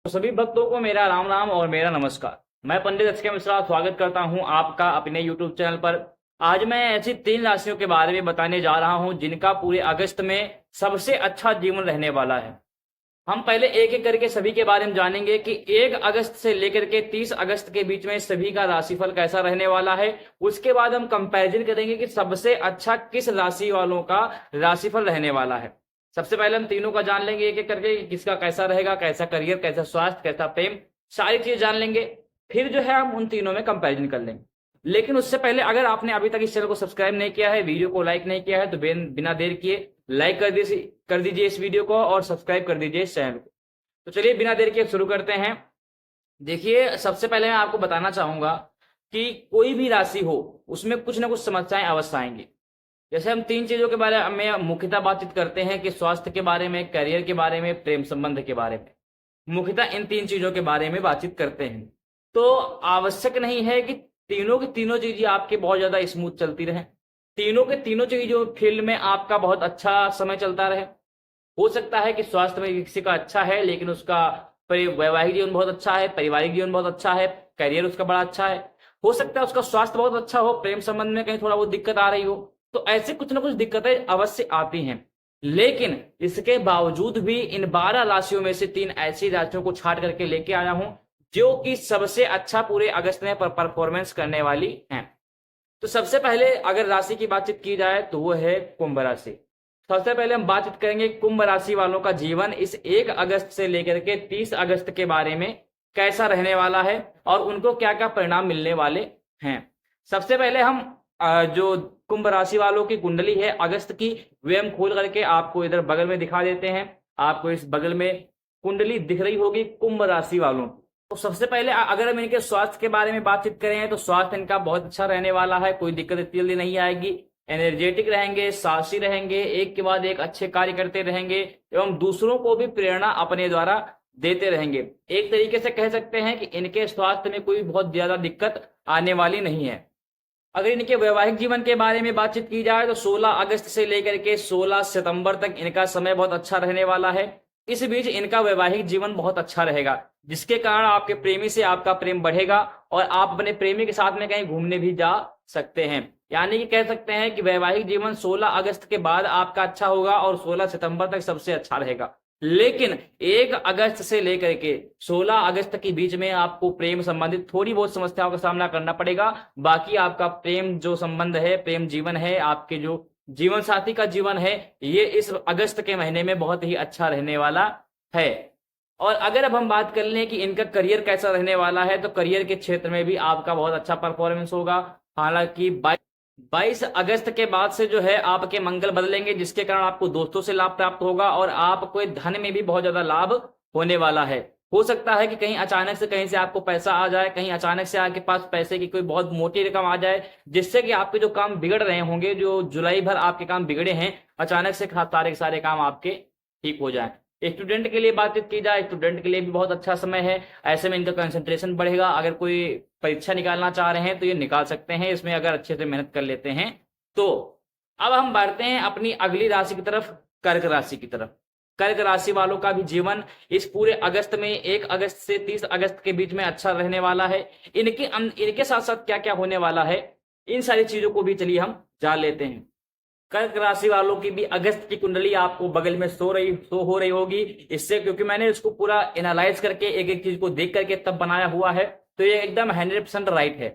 तो सभी भक्तों को मेरा राम राम और मेरा नमस्कार। मैं पंडित एचके मिश्रा स्वागत करता हूं आपका अपने YouTube चैनल पर। आज मैं ऐसी 3 राशियों के बारे में बताने जा रहा हूं जिनका पूरे अगस्त में सबसे अच्छा जीवन रहने वाला है। हम पहले एक एक करके सभी के बारे में जानेंगे कि 1 अगस्त से लेकर के 30 अगस्त के बीच में सभी का राशिफल कैसा रहने वाला है। उसके बाद हम कंपैरिजन करेंगे कि सबसे अच्छा किस राशि वालों का राशिफल रहने वाला है। सबसे पहले हम तीनों का जान लेंगे एक एक करके कि किसका कैसा रहेगा, कैसा करियर, कैसा स्वास्थ्य, कैसा प्रेम, सारी चीज जान लेंगे। फिर जो है हम उन तीनों में कंपैरिजन कर लेंगे। लेकिन उससे पहले अगर आपने अभी तक इस चैनल को सब्सक्राइब नहीं किया है, वीडियो को लाइक नहीं किया है, तो बिना देर किए लाइक कर दीजिए इस वीडियो को और सब्सक्राइब कर दीजिए इस चैनल को। तो चलिए बिना देर किए शुरू करते हैं। देखिए, सबसे पहले मैं आपको बताना चाहूंगा कि कोई भी राशि हो उसमें कुछ ना कुछ समस्याएं अवश्य आएंगी। जैसे हम 3 चीजों के बारे में मुख्यतः बातचीत करते हैं कि स्वास्थ्य के बारे में, करियर के बारे में, प्रेम संबंध के बारे में। मुख्यतः इन 3 चीजों के बारे में बातचीत करते हैं। तो आवश्यक नहीं है कि तीनों की तीनों चीजें आपके बहुत ज्यादा स्मूथ चलती रहें। तीनों के तीनों चीजों फील्ड में आपका बहुत अच्छा समय चलता रहे। हो सकता है कि स्वास्थ्य में किसी का अच्छा है लेकिन उसका वैवाहिक जीवन बहुत अच्छा है, पारिवारिक जीवन बहुत अच्छा है, करियर उसका बड़ा अच्छा है। हो सकता है उसका स्वास्थ्य बहुत अच्छा हो, प्रेम संबंध में कहीं थोड़ा बहुत दिक्कत आ रही हो। तो ऐसे कुछ ना कुछ दिक्कतें अवश्य आती हैं। लेकिन इसके बावजूद भी इन 12 राशियों में से 3 ऐसी राशियों को छाट करके लेके आया हूं जो कि सबसे अच्छा पूरे अगस्त में परफॉर्मेंस करने वाली हैं। तो सबसे पहले अगर राशि की बातचीत की जाए तो वो है कुंभ राशि। सबसे पहले हम बातचीत करेंगे कुंभ राशि वालों का जीवन इस 1 अगस्त से लेकर के 30 अगस्त के बारे में कैसा रहने वाला है और उनको क्या क्या परिणाम मिलने वाले हैं। सबसे पहले हम जो कुंभ राशि वालों की कुंडली है अगस्त की, वे हम खोल करके आपको इधर बगल में दिखा देते हैं। आपको इस बगल में कुंडली दिख रही होगी कुंभ राशि वालों। तो सबसे पहले अगर हम इनके स्वास्थ्य के बारे में बातचीत करें तो स्वास्थ्य इनका बहुत अच्छा रहने वाला है, कोई दिक्कत इतनी जल्दी नहीं आएगी। एनर्जेटिक रहेंगे, साहसी रहेंगे, एक के बाद एक अच्छे कार्य करते रहेंगे एवं दूसरों को भी प्रेरणा अपने द्वारा देते रहेंगे। एक तरीके से कह सकते हैं कि इनके स्वास्थ्य में कोई बहुत ज्यादा दिक्कत आने वाली नहीं है। अगर इनके वैवाहिक जीवन के बारे में बातचीत की जाए तो 16 अगस्त से लेकर के 16 सितंबर तक इनका समय बहुत अच्छा रहने वाला है। इस बीच इनका वैवाहिक जीवन बहुत अच्छा रहेगा जिसके कारण आपके प्रेमी से आपका प्रेम बढ़ेगा और आप अपने प्रेमी के साथ में कहीं घूमने भी जा सकते हैं। यानी कि कह सकते हैं कि वैवाहिक जीवन 16 अगस्त के बाद आपका अच्छा होगा और 16 सितंबर तक सबसे अच्छा रहेगा। लेकिन 1 अगस्त से लेकर के 16 अगस्त के बीच में आपको प्रेम संबंधित थोड़ी बहुत समस्याओं का सामना करना पड़ेगा। बाकी आपका प्रेम जो संबंध है, प्रेम जीवन है, आपके जो जीवन साथी का जीवन है, ये इस अगस्त के महीने में बहुत ही अच्छा रहने वाला है। और अगर अब हम बात कर लें कि इनका करियर कैसा रहने वाला है तो करियर के क्षेत्र में भी आपका बहुत अच्छा परफॉर्मेंस होगा। हालांकि 22 अगस्त के बाद से जो है आपके मंगल बदलेंगे जिसके कारण आपको दोस्तों से लाभ प्राप्त होगा और आपको धन में भी बहुत ज्यादा लाभ होने वाला है। हो सकता है कि कहीं अचानक से कहीं से आपको पैसा आ जाए, कहीं अचानक से आपके पास पैसे की कोई बहुत मोटी रकम आ जाए जिससे कि आपके जो काम बिगड़ रहे होंगे, जो जुलाई भर आपके काम बिगड़े हैं, अचानक से सारे के सारे काम आपके ठीक हो जाए। स्टूडेंट के लिए बातचीत की जाए, स्टूडेंट के लिए भी बहुत अच्छा समय है। ऐसे में इनका कंसंट्रेशन बढ़ेगा। अगर कोई परीक्षा निकालना चाह रहे हैं तो ये निकाल सकते हैं इसमें अगर अच्छे से मेहनत कर लेते हैं तो। अब हम बढ़ते हैं अपनी अगली राशि की तरफ, कर्क राशि की तरफ। कर्क राशि वालों का भी जीवन इस पूरे अगस्त में 1 अगस्त से 30 अगस्त के बीच में अच्छा रहने वाला है। इनके साथ साथ क्या क्या होने वाला है इन सारी चीजों को भी चलिए हम जान लेते हैं। कर्क राशि वालों की भी अगस्त की कुंडली आपको बगल में शो हो रही होगी। इससे क्योंकि मैंने इसको पूरा एनालाइज करके एक एक चीज को देख करके तब बनाया हुआ है तो ये एकदम 100% राइट है।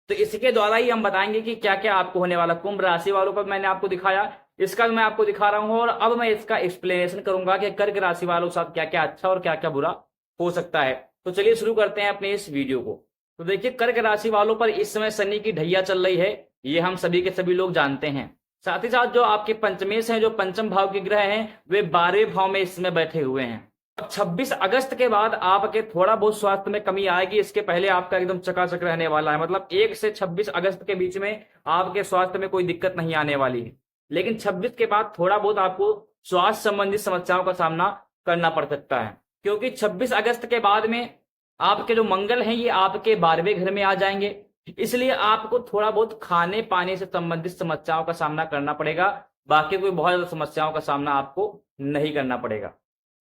तो इसके द्वारा ही हम बताएंगे कि क्या क्या आपको होने वाला। कुंभ राशि वालों का मैंने आपको दिखाया, इसका मैं आपको दिखा रहा हूं और अब मैं इसका एक्सप्लेनेशन करूंगा कि कर्क राशि वालों के साथ क्या क्या अच्छा और क्या क्या बुरा हो सकता है। तो चलिए शुरू करते हैं अपने इस वीडियो को। तो देखिए, कर्क राशि वालों पर इस समय शनि की ढैया चल रही है, ये हम सभी के सभी लोग जानते हैं। साथ ही साथ जो आपके पंचमेश हैं, जो पंचम भाव के ग्रह हैं, वे 12वें भाव में इस समय बैठे हुए हैं। अब 26 अगस्त के बाद आपके थोड़ा बहुत स्वास्थ्य में कमी आएगी, इसके पहले आपका एकदम चकाचक रहने वाला है। मतलब 1 से 26 अगस्त के बीच में आपके स्वास्थ्य में कोई दिक्कत नहीं आने वाली है। लेकिन 26 के बाद थोड़ा बहुत आपको स्वास्थ्य संबंधित समस्याओं का सामना करना पड़ सकता है क्योंकि 26 अगस्त के बाद में आपके जो मंगल हैं ये आपके 12वें घर में आ जाएंगे। इसलिए आपको थोड़ा बहुत खाने पाने से संबंधित समस्याओं का सामना करना पड़ेगा। बाकी कोई बहुत ज्यादा समस्याओं का सामना आपको नहीं करना पड़ेगा।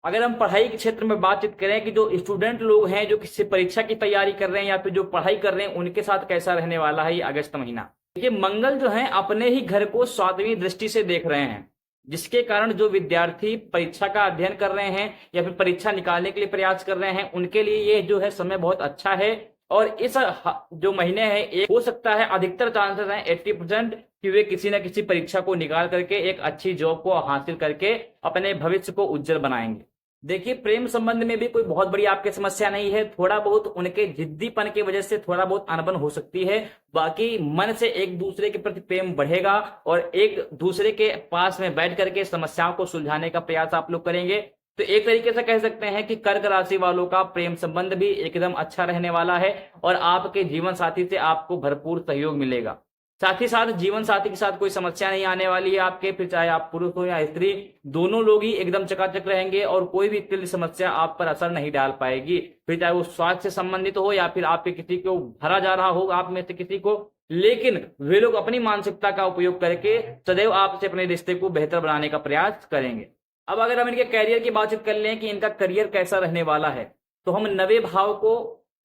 अगर हम पढ़ाई के क्षेत्र में बातचीत करें कि जो स्टूडेंट लोग हैं जो किसी परीक्षा की तैयारी कर रहे हैं या फिर जो पढ़ाई कर रहे हैं, उनके साथ कैसा रहने वाला है ये अगस्त महीना। देखिए, मंगल जो है अपने ही घर को 7वीं दृष्टि से देख रहे हैं, जिसके कारण जो विद्यार्थी परीक्षा का अध्ययन कर रहे हैं या फिर परीक्षा निकालने के लिए प्रयास कर रहे हैं, उनके लिए ये जो है समय बहुत अच्छा है। और इस जो महीने है, एक हो सकता है, अधिकतर चांसेस हैं 80% कि वे किसी न किसी परीक्षा को निकाल करके एक अच्छी जॉब को हासिल करके अपने भविष्य को उज्जवल बनाएंगे। देखिए, प्रेम संबंध में भी कोई बहुत बड़ी आपकी समस्या नहीं है। थोड़ा बहुत उनके जिद्दीपन की वजह से थोड़ा बहुत अनबन हो सकती है, बाकी मन से एक दूसरे के प्रति प्रेम बढ़ेगा और एक दूसरे के पास में बैठ करके समस्याओं को सुलझाने का प्रयास आप लोग करेंगे। तो एक तरीके से कह सकते हैं कि कर्क राशि वालों का प्रेम संबंध भी एकदम अच्छा रहने वाला है और आपके जीवन साथी से आपको भरपूर सहयोग मिलेगा। साथ ही साथ जीवन साथी के साथ कोई समस्या नहीं आने वाली है आपके, फिर चाहे आप पुरुष हो या स्त्री, दोनों लोग ही एकदम चकाचक रहेंगे और कोई भी तिल समस्या आप पर असर नहीं डाल पाएगी। फिर चाहे वो स्वास्थ्य से संबंधित हो या फिर आपके किसी को भरा जा रहा हो आप में से किसी को, लेकिन वे लोग अपनी मानसिकता का उपयोग करके सदैव आपसे अपने रिश्ते को बेहतर बनाने का प्रयास करेंगे। अब अगर हम इनके करियर की बातचीत कर लें कि इनका करियर कैसा रहने वाला है, तो हम 9वें भाव को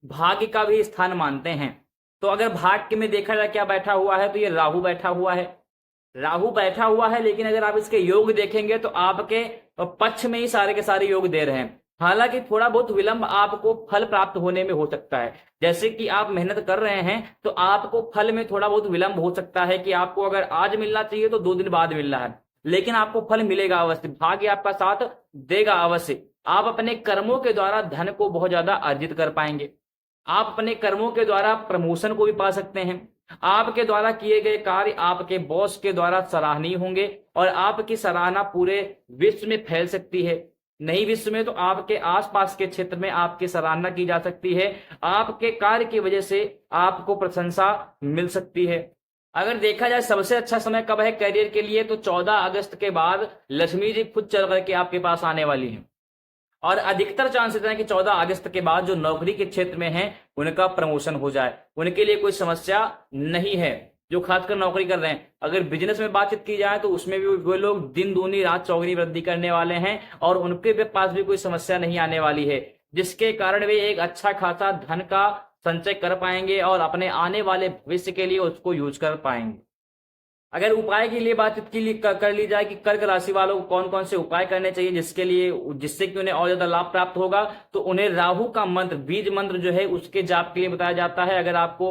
भाग्य का भी स्थान मानते हैं। तो अगर भाग्य में देखा जाए क्या बैठा हुआ है, तो ये राहु बैठा हुआ है। राहु बैठा हुआ है, लेकिन अगर आप इसके योग देखेंगे तो आपके पक्ष में ही सारे के सारे योग दे रहे हैं। हालांकि थोड़ा बहुत विलंब आपको फल प्राप्त होने में हो सकता है। जैसे कि आप मेहनत कर रहे हैं तो आपको फल में थोड़ा बहुत विलंब हो सकता है कि आपको अगर आज मिलना चाहिए तो 2 दिन बाद मिल रहा है, लेकिन आपको फल मिलेगा अवश्य, भाग्य आपका साथ देगा अवश्य। आप अपने कर्मों के द्वारा धन को बहुत ज्यादा अर्जित कर पाएंगे। आप अपने कर्मों के द्वारा प्रमोशन को भी पा सकते हैं। आपके द्वारा किए गए कार्य आपके बॉस के द्वारा सराहनीय होंगे और आपकी सराहना पूरे विश्व में फैल सकती है। नहीं विश्व में तो आपके आसपास के क्षेत्र में आपकी सराहना की जा सकती है। आपके कार्य की वजह से आपको प्रशंसा मिल सकती है। अगर देखा जाए सबसे अच्छा समय कब है करियर के लिए, तो 14 अगस्त के बाद लक्ष्मी जी खुद चल करके आपके पास आने वाली हैं और अधिकतर चांसेस हैं कि 14 अगस्त के बाद जो नौकरी के क्षेत्र में हैं उनका प्रमोशन हो जाए। उनके लिए कोई समस्या नहीं है जो खासकर नौकरी कर रहे हैं। अगर बिजनेस में बातचीत की जाए तो उसमें भी वो लोग दिन दूनी रात चौगुनी वृद्धि करने वाले हैं और उनके पास भी कोई समस्या नहीं आने वाली है, जिसके कारण वे एक अच्छा खासा धन का संचय कर पाएंगे और अपने आने वाले भविष्य के लिए उसको यूज कर पाएंगे। अगर उपाय के लिए बातचीत के लिए कर ली जाए कि कर्क राशि वालों को कौन कौन से उपाय करने चाहिए जिससे कि उन्हें और ज्यादा लाभ प्राप्त होगा, तो उन्हें राहु का मंत्र, बीज मंत्र जो है उसके जाप के लिए बताया जाता है। अगर आपको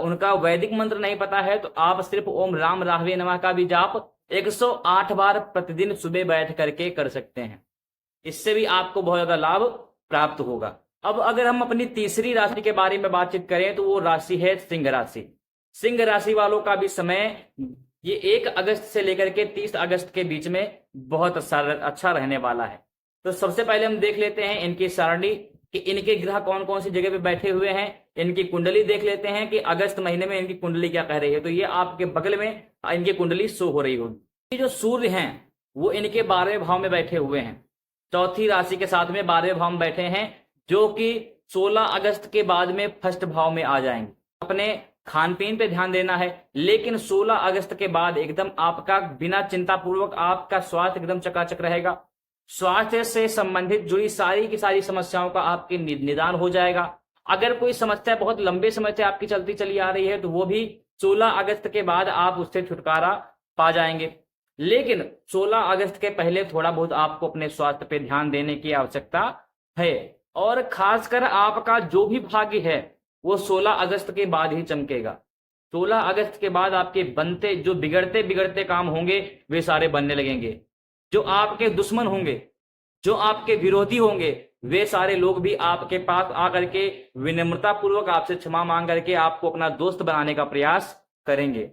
उनका वैदिक मंत्र नहीं पता है तो आप सिर्फ ओम राम राहवे नमः का भी जाप 108 बार प्रतिदिन सुबह बैठ करके कर सकते हैं। इससे भी आपको बहुत ज्यादा लाभ प्राप्त होगा। अब अगर हम अपनी तीसरी राशि के बारे में बातचीत करें तो वो राशि है सिंह राशि। सिंह राशि वालों का भी समय ये 1 अगस्त से लेकर के 30 अगस्त के बीच में बहुत अच्छा रहने वाला है। तो सबसे पहले हम देख लेते हैं इनकी सारणी कि इनके ग्रह कौन कौन सी जगह पे बैठे हुए हैं। इनकी कुंडली देख लेते हैं कि अगस्त महीने में इनकी कुंडली क्या कह रही है। तो ये आपके बगल में इनकी कुंडली शो हो रही होगी। जो सूर्य हैं वो इनके 12वें भाव में बैठे हुए हैं, चौथी राशि के साथ में 12वें भाव में बैठे हैं, जो कि 16 अगस्त के बाद में फर्स्ट भाव में आ जाएंगे। अपने खान पीन पे ध्यान देना है, लेकिन 16 अगस्त के बाद एकदम आपका बिना चिंता पूर्वक आपका स्वास्थ्य एकदम चकाचक रहेगा। स्वास्थ्य से संबंधित जुड़ी सारी की सारी समस्याओं का आपके निदान हो जाएगा। अगर कोई समस्या बहुत लंबे समय से आपकी चलती चली आ रही है तो वो भी 16 अगस्त के बाद आप उससे छुटकारा पा जाएंगे। लेकिन 16 अगस्त के पहले थोड़ा बहुत आपको अपने स्वास्थ्य पे ध्यान देने की आवश्यकता है और खासकर आपका जो भी भाग्य है वो 16 अगस्त के बाद ही चमकेगा। 16 अगस्त के बाद आपके बनते जो बिगड़ते बिगड़ते काम होंगे वे सारे बनने लगेंगे। जो आपके दुश्मन होंगे, जो आपके विरोधी होंगे, वे सारे लोग भी आपके पास आकर के विनम्रता पूर्वक आपसे क्षमा मांग करके आपको अपना दोस्त बनाने का प्रयास करेंगे।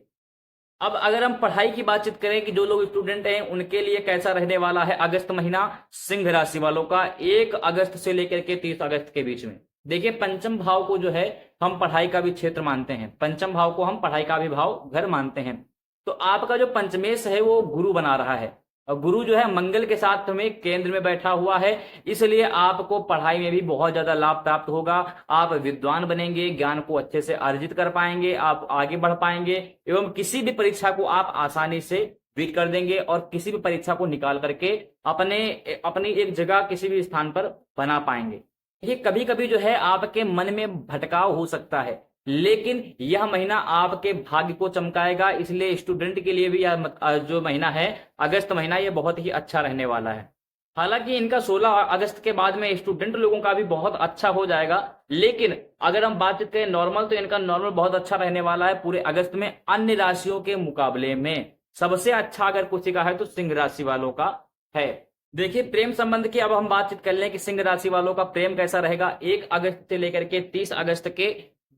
अब अगर हम पढ़ाई की बातचीत करें कि जो लोग स्टूडेंट हैं उनके लिए कैसा रहने वाला है अगस्त महीना सिंह राशि वालों का 1 अगस्त से लेकर के 30 अगस्त के बीच में। देखिए, पंचम भाव को जो है हम पढ़ाई का भी क्षेत्र मानते हैं, पंचम भाव को हम पढ़ाई का भी भाव घर मानते हैं। तो आपका जो पंचमेश है वो गुरु बना रहा है और गुरु जो है मंगल के साथ में केंद्र में बैठा हुआ है, इसलिए आपको पढ़ाई में भी बहुत ज्यादा लाभ प्राप्त होगा। आप विद्वान बनेंगे, ज्ञान को अच्छे से अर्जित कर पाएंगे, आप आगे बढ़ पाएंगे एवं किसी भी परीक्षा को आप आसानी से बीट कर देंगे और किसी भी परीक्षा को निकाल करके अपने अपनी एक जगह किसी भी स्थान पर बना पाएंगे। ये कभी कभी जो है आपके मन में भटकाव हो सकता है, लेकिन यह महीना आपके भाग्य को चमकाएगा। इसलिए स्टूडेंट के लिए भी यह जो महीना है अगस्त महीना, ये बहुत ही अच्छा रहने वाला है। हालांकि इनका 16 अगस्त के बाद में स्टूडेंट लोगों का भी बहुत अच्छा हो जाएगा, लेकिन अगर हम बातचीत करें नॉर्मल, तो इनका नॉर्मल बहुत अच्छा रहने वाला है पूरे अगस्त में। अन्य राशियों के मुकाबले में सबसे अच्छा अगर किसी का है तो सिंह राशि वालों का है। देखिए प्रेम संबंध की अब हम बातचीत कर लें कि सिंह राशि वालों का प्रेम कैसा रहेगा 1 अगस्त से लेकर के 30 अगस्त के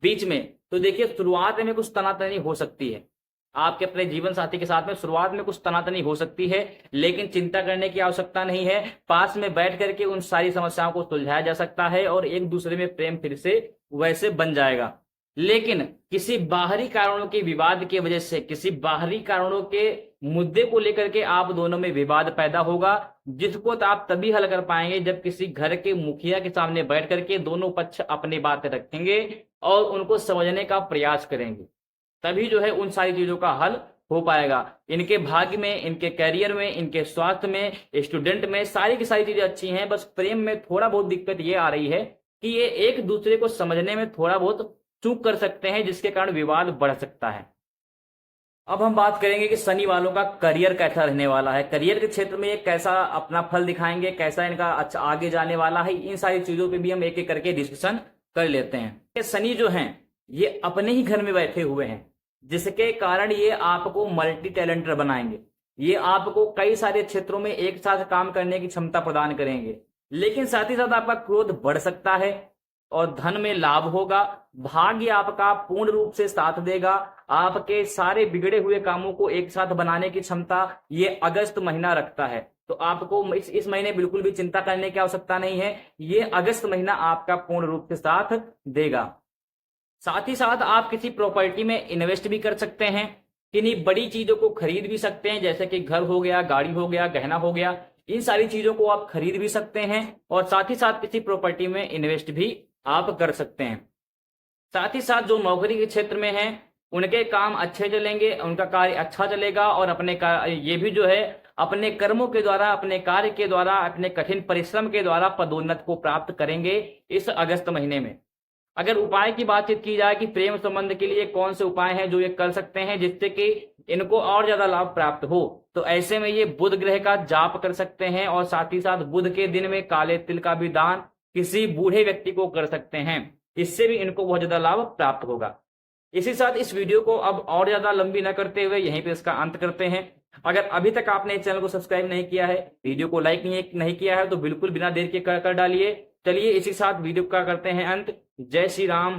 बीच में। तो देखिए शुरुआत में कुछ तनातनी हो सकती है आपके अपने जीवन साथी के साथ में, शुरुआत में कुछ तनातनी हो सकती है, लेकिन चिंता करने की आवश्यकता नहीं है। पास में बैठ करके उन सारी समस्याओं को सुलझाया जा सकता है और एक दूसरे में प्रेम फिर से वैसे बन जाएगा। लेकिन किसी बाहरी कारणों के विवाद की वजह से, किसी बाहरी कारणों के मुद्दे को लेकर के आप दोनों में विवाद पैदा होगा, जिसको तो आप तभी हल कर पाएंगे जब किसी घर के मुखिया के सामने बैठ करके दोनों पक्ष अपनी बातें रखेंगे और उनको समझने का प्रयास करेंगे। तभी जो है उन सारी चीजों का हल हो पाएगा। इनके भाग्य में, इनके करियर में, इनके स्वास्थ्य में, स्टूडेंट में सारी की सारी चीजें अच्छी हैं। बस प्रेम में थोड़ा बहुत दिक्कत ये आ रही है कि ये एक दूसरे को समझने में थोड़ा बहुत चूक कर सकते हैं, जिसके कारण विवाद बढ़ सकता है। अब हम बात करेंगे कि शनि वालों का करियर कैसा रहने वाला है, करियर के क्षेत्र में ये कैसा अपना फल दिखाएंगे, कैसा इनका अच्छा आगे जाने वाला है। इन सारी चीजों पे भी हम एक एक करके डिस्कशन कर लेते हैं। शनि जो हैं ये अपने ही घर में बैठे हुए हैं, जिसके कारण ये आपको मल्टी टैलेंटर बनाएंगे। ये आपको कई सारे क्षेत्रों में एक साथ काम करने की क्षमता प्रदान करेंगे, लेकिन साथ ही साथ आपका क्रोध बढ़ सकता है और धन में लाभ होगा। भाग्य आपका पूर्ण रूप से साथ देगा। आपके सारे बिगड़े हुए कामों को एक साथ बनाने की क्षमता ये अगस्त महीना रखता है। तो आपको इस महीने बिल्कुल भी चिंता करने की आवश्यकता नहीं है। ये अगस्त महीना आपका पूर्ण रूप से साथ देगा। साथ ही साथ आप किसी प्रॉपर्टी में इन्वेस्ट भी कर सकते हैं, किन्हीं बड़ी चीजों को खरीद भी सकते हैं, जैसे कि घर हो गया, गाड़ी हो गया, गहना हो गया। इन सारी चीजों को आप खरीद भी सकते हैं और साथ ही साथ किसी प्रॉपर्टी में इन्वेस्ट भी आप कर सकते हैं। साथ ही साथ जो नौकरी के क्षेत्र में हैं उनके काम अच्छे चलेंगे, उनका कार्य अच्छा चलेगा और ये भी जो है अपने कर्मों के द्वारा, अपने कार्य के द्वारा, अपने कठिन परिश्रम के द्वारा पदोन्नति को प्राप्त करेंगे इस अगस्त महीने में। अगर उपाय की बातचीत की जाए कि प्रेम संबंध के लिए कौन से उपाय हैं जो ये कर सकते हैं जिससे कि इनको और ज्यादा लाभ प्राप्त हो, तो ऐसे में ये बुध ग्रह का जाप कर सकते हैं और साथ ही साथ बुध के दिन में काले तिल का भी दान किसी बूढ़े व्यक्ति को कर सकते हैं। इससे भी इनको बहुत ज्यादा लाभ प्राप्त होगा। इसी साथ इस वीडियो को अब और ज्यादा लंबी न करते हुए यहीं पे इसका अंत करते हैं। अगर अभी तक आपने इस चैनल को सब्सक्राइब नहीं किया है, वीडियो को लाइक नहीं किया है, तो बिल्कुल बिना देर के कर डालिए। चलिए इसी साथ वीडियो का करते हैं अंत। जय श्री राम।